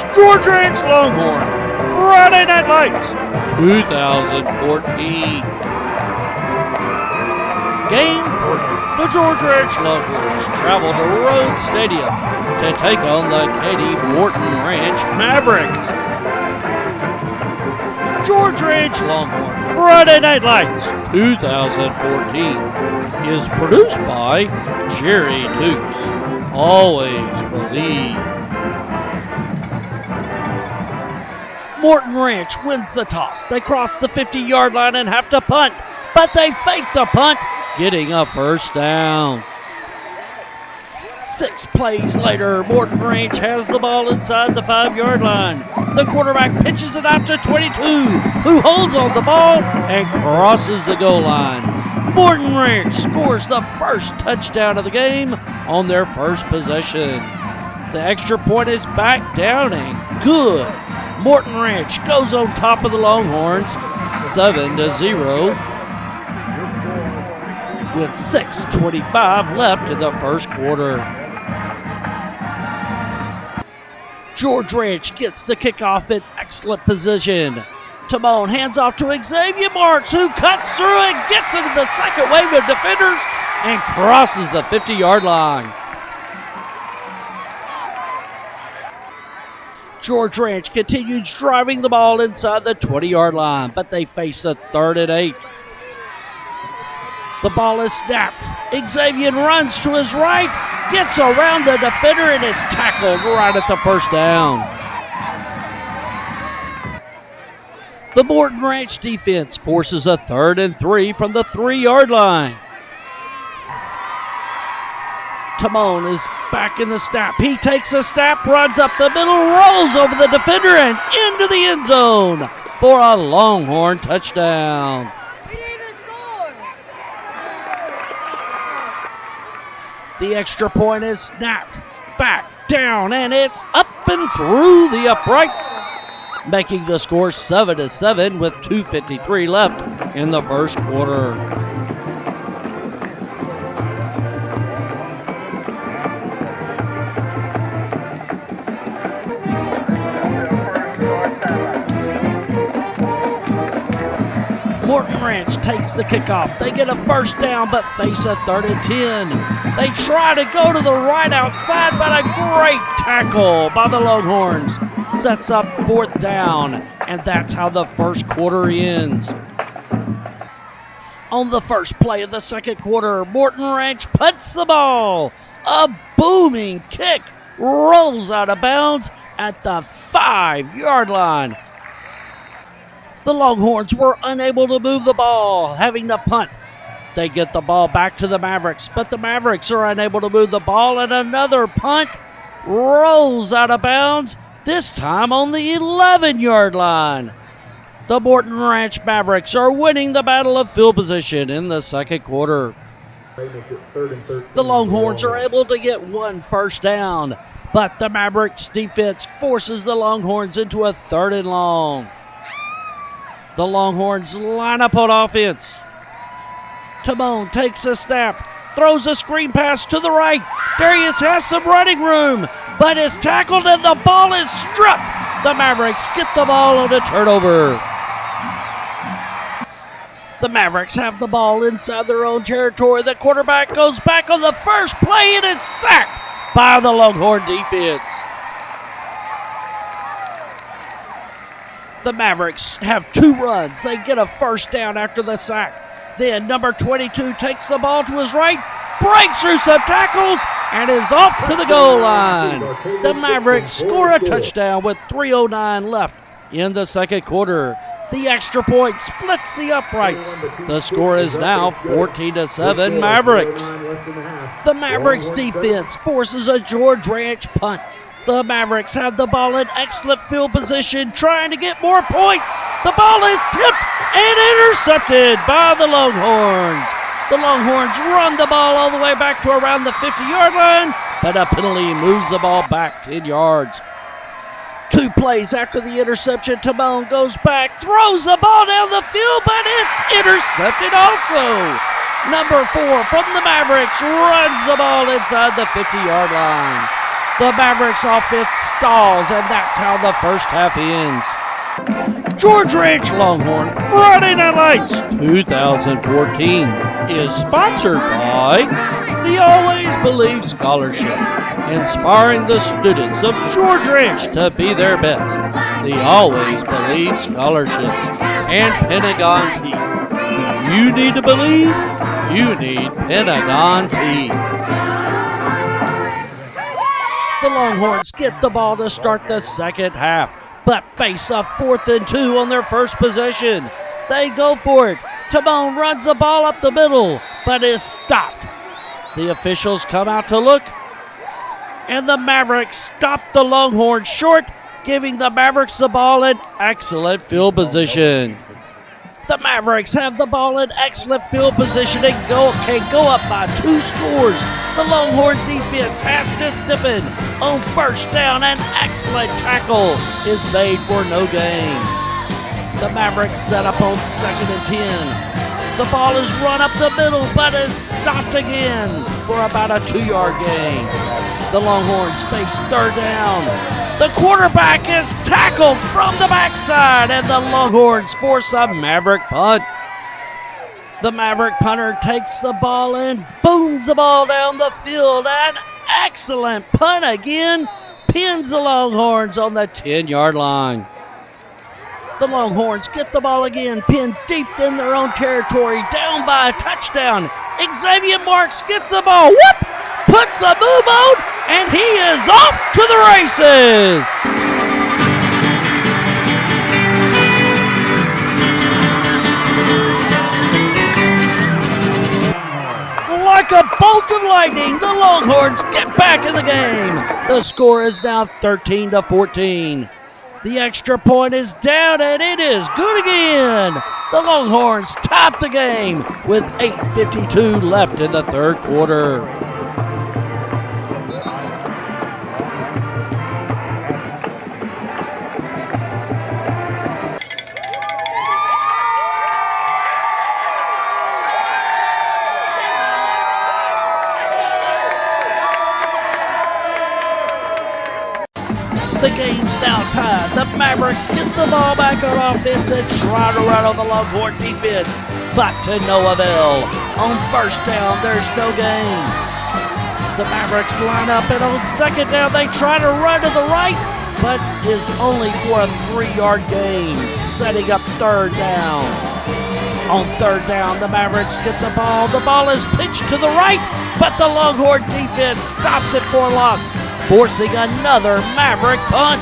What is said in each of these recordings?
Mavericks, George Ranch Longhorn, Friday Night Lights, 2014. Game 3, the George Ranch Longhorns travel to Rhodes Stadium to take on the Morton Ranch Mavericks. George Ranch Longhorn, Friday Night Lights, 2014 is produced by Jerry Toops. Always believe. Morton Ranch wins the toss. They cross the 50-yard line and have to punt, but they fake the punt, getting a first down. 6 plays later, Morton Ranch has the ball inside the 5-yard line. The quarterback pitches it out to 22, who holds on the ball and crosses the goal line. Morton Ranch scores the first touchdown of the game on their first possession. The extra point is back down and good. Morton Ranch goes on top of the Longhorns 7-0 with 6:25 left in the first quarter. George Ranch gets the kickoff in excellent position. Timon hands off to Xavier Marks, who cuts through and gets into the second wave of defenders and crosses the 50-yard line. George Ranch continues driving the ball inside the 20-yard line, but they face a 3rd and 8. The ball is snapped. Xavier runs to his right, gets around the defender, and is tackled right at the first down. The Morton Ranch defense forces a 3rd and 3 from the 3-yard line. Timon is back in the snap. He takes a snap, runs up the middle, rolls over the defender, and into the end zone for a Longhorn touchdown. The extra point is snapped, back, down, and it's up and through the uprights, making the score 7-7 with 2:53 left in the first quarter. Morton Ranch takes the kickoff. They get a first down but face a 3rd and 10. They try to go to the right outside, but a great tackle by the Longhorns sets up 4th down, and that's how the first quarter ends. On the first play of the second quarter, Morton Ranch punts the ball. A booming kick rolls out of bounds at the 5-yard line. The Longhorns were unable to move the ball, having to punt. They get the ball back to the Mavericks, but the Mavericks are unable to move the ball, and another punt rolls out of bounds, this time on the 11-yard line. The Morton Ranch Mavericks are winning the battle of field position in the second quarter. The Longhorns are able to get 1 first down, but the Mavericks defense forces the Longhorns into a 3rd and long. The Longhorns line up on offense. Timon takes a snap, throws a screen pass to the right. Darius has some running room, but is tackled and the ball is stripped. The Mavericks get the ball on a turnover. The Mavericks have the ball inside their own territory. The quarterback goes back on the first play and is sacked by the Longhorn defense. The Mavericks have 2 runs. They get a first down after the sack. Then number 22 takes the ball to his right, breaks through some tackles, and is off to the goal line. The Mavericks score a touchdown with 3:09 left in the second quarter. The extra point splits the uprights. The score is now 14-7 Mavericks. The Mavericks defense forces a George Ranch punt. The Mavericks have the ball in excellent field position, trying to get more points. The ball is tipped and intercepted by the Longhorns. The Longhorns run the ball all the way back to around the 50-yard line, but a penalty moves the ball back 10 yards. 2 plays after the interception, Timon goes back, throws the ball down the field, but it's intercepted also. Number 4 from the Mavericks runs the ball inside the 50-yard line. The Mavericks offense stalls, and that's how the first half ends. George Ranch Longhorn Friday Night Lights 2014 is sponsored by the Always Believe Scholarship, inspiring the students of George Ranch to be their best. The Always Believe Scholarship and Pentagon Tea. Do you need to believe? You need Pentagon Tea. The Longhorns get the ball to start the second half, but face a 4th and 2 on their first possession. They go for it. Timon runs the ball up the middle, but is stopped. The officials come out to look, and the Mavericks stop the Longhorns short, giving the Mavericks the ball in excellent field position. The Mavericks have the ball in excellent field position and can go up by 2 scores. The Longhorn defense has to step in on first down. An excellent tackle is made for no gain. The Mavericks set up on 2nd and 10. The ball is run up the middle, but is stopped again for about a 2-yard gain. The Longhorns face 3rd down. The quarterback is tackled from the backside, and the Longhorns force a Maverick punt. The Maverick punter takes the ball and booms the ball down the field. An excellent punt again, pins the Longhorns on the 10-yard line. The Longhorns get the ball again, pinned deep in their own territory, down by a touchdown. Xavier Marks gets the ball, puts a move on, and he is off to the races. Like a bolt of lightning, the Longhorns get back in the game. The score is now 13-14. The extra point is down, and it is good again. The Longhorns top the game with 8:52 left in the third quarter. The game's now tied. The Mavericks get the ball back on offense and try to run on the Longhorn defense, but to no avail. On first down, there's no gain. The Mavericks line up, and on second down, they try to run to the right, but is only for a 3-yard gain, setting up 3rd down. On 3rd down, the Mavericks get the ball. The ball is pitched to the right, but the Longhorn defense stops it for a loss, forcing another Maverick punt.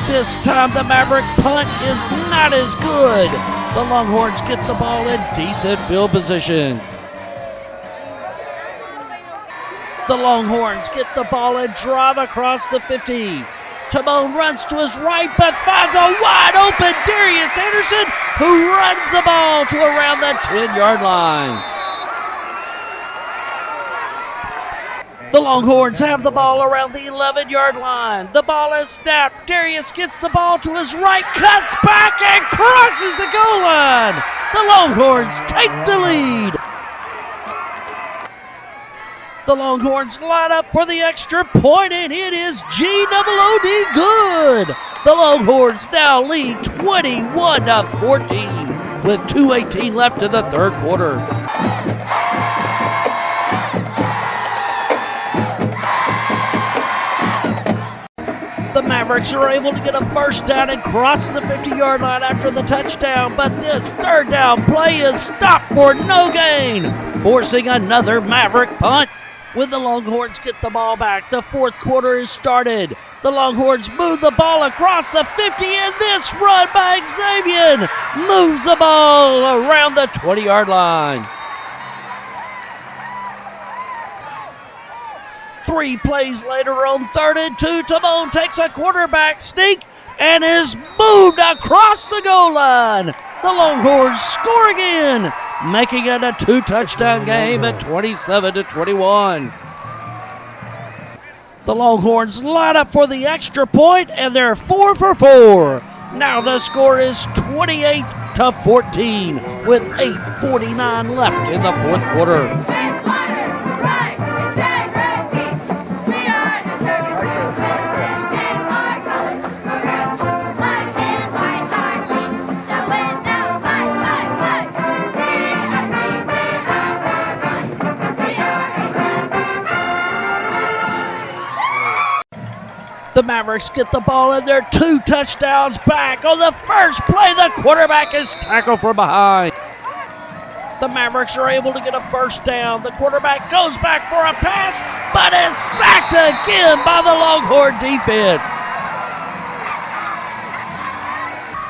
This time the Maverick punt is not as good. The Longhorns get the ball in decent field position. The Longhorns get the ball and drive across the 50. Timon runs to his right, but finds a wide open Darius Anderson, who runs the ball to around the 10-yard line. The Longhorns have the ball around the 11-yard line. The ball is snapped. Darius gets the ball to his right, cuts back, and crosses the goal line. The Longhorns take the lead. The Longhorns line up for the extra point, and it is G-O-O-D good. The Longhorns now lead 21-14 with 2:18 left in the third quarter. The Mavericks are able to get a first down and cross the 50-yard line after the touchdown, but this 3rd down play is stopped for no gain, forcing another Maverick punt. When the Longhorns get the ball back, the 4th quarter is started. The Longhorns move the ball across the 50, and this run by Xavier moves the ball around the 20-yard line. 3 plays later on 3rd and 2, Timon takes a quarterback sneak and is moved across the goal line. The Longhorns score again, making it a 2-touchdown game at 27-21. The Longhorns line up for the extra point, and they're 4 for 4. Now the score is 28-14 with 8:49 left in the fourth quarter. The Mavericks get the ball and they're 2 touchdowns back. On the first play, the quarterback is tackled from behind. The Mavericks are able to get a first down. The quarterback goes back for a pass, but is sacked again by the Longhorn defense.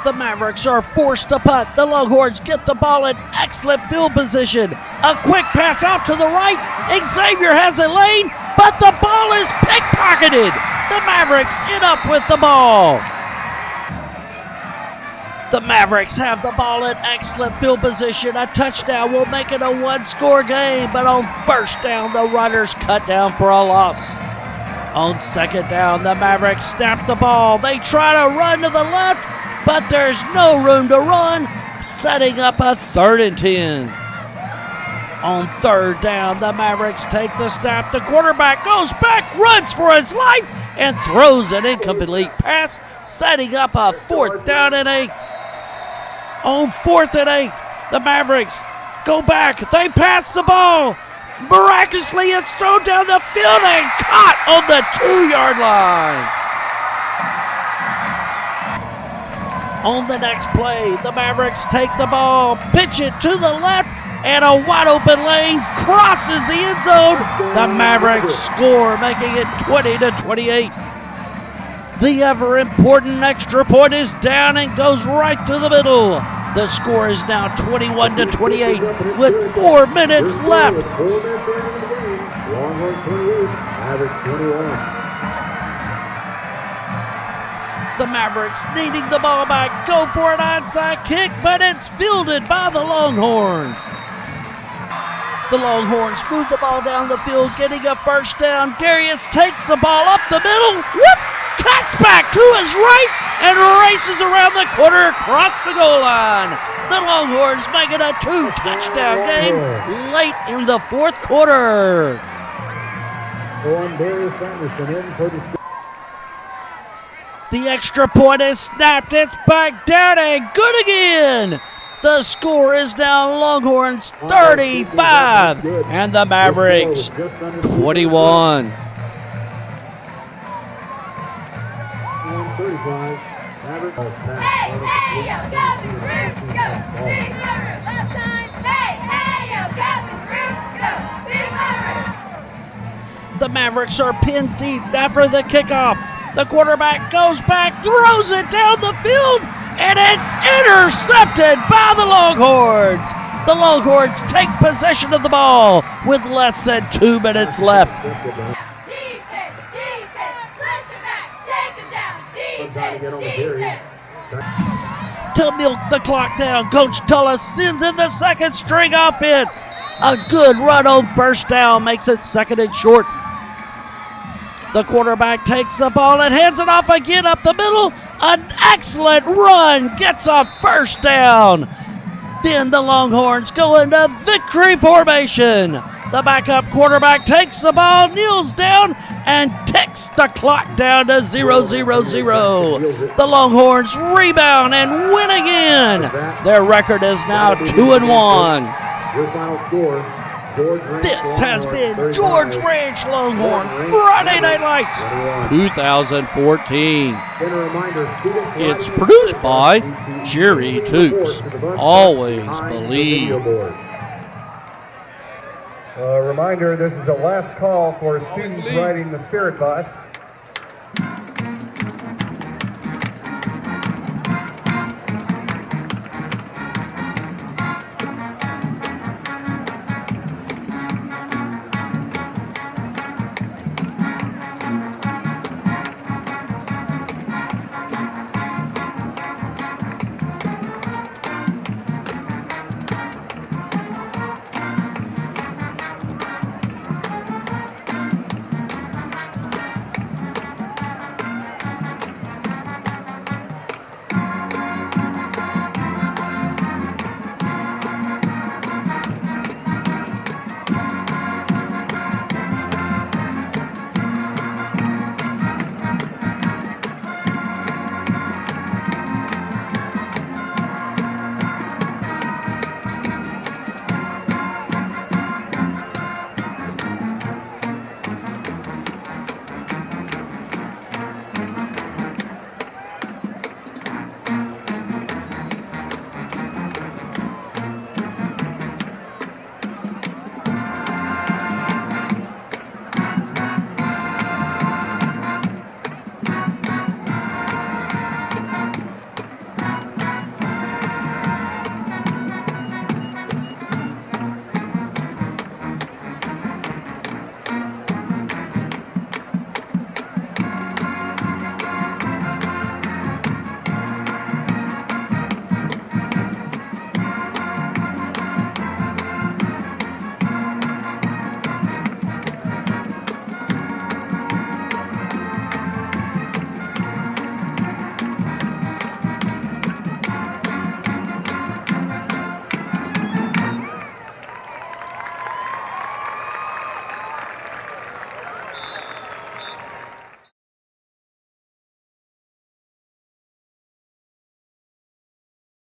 The Mavericks are forced to punt. The Longhorns get the ball in excellent field position. A quick pass out to the right. Xavier has a lane, but the ball is pickpocketed. The Mavericks end up with the ball. The Mavericks have the ball in excellent field position. A touchdown will make it a 1-score game, but on first down, the runners cut down for a loss. On second down, the Mavericks snap the ball. They try to run to the left, but there's no room to run, setting up a 3rd and 10. On third down, the Mavericks take the snap. The quarterback goes back, runs for his life, and throws an incomplete pass, setting up a 4th down and 8. On 4th and 8, the Mavericks go back. They pass the ball. Miraculously, it's thrown down the field and caught on the 2-yard line. On the next play, the Mavericks take the ball, pitch it to the left, and a wide open lane crosses the end zone. The Mavericks score, making it 20-28. The ever important extra point is down and goes right to the middle. The score is now 21-28 with 4 minutes left. Longhorns 28, Mavericks 21. The Mavericks needing the ball back, go for an onside kick, but it's fielded by the Longhorns. The Longhorns move the ball down the field, getting a first down. Darius takes the ball up the middle, cuts back to his right, and races around the corner across the goal line. The Longhorns make it a 2-touchdown game late in the 4th quarter. Darius Anderson in for the The extra point is snapped. It's back down and good again. The score is now Longhorns 35 and the Mavericks 21. 35. Mavericks. Hey, yo, Gavin, Root, go, big number, left side. Hey, yo, Gavin, Root, go, big number. The Mavericks are pinned deep after the kickoff. The quarterback goes back, throws it down the field, and it's intercepted by the Longhorns. The Longhorns take possession of the ball with less than 2 minutes left. Defense, push him back, take him down. Defense. To milk the clock down, Coach Tullis sends in the second string offense. A good run on first down makes it 2nd and short. The quarterback takes the ball and hands it off again up the middle. An excellent run gets a first down. Then the Longhorns go into victory formation. The backup quarterback takes the ball, kneels down, and ticks the clock down to 0-0-0. The Longhorns rebound and win again. Their record is now 2-1. Your final score. This has been George Ranch Longhorn Friday Night Lights 2014. It's produced by Jerry Toops. Always believe. Reminder, this is the last call for students riding the Spirit Bus.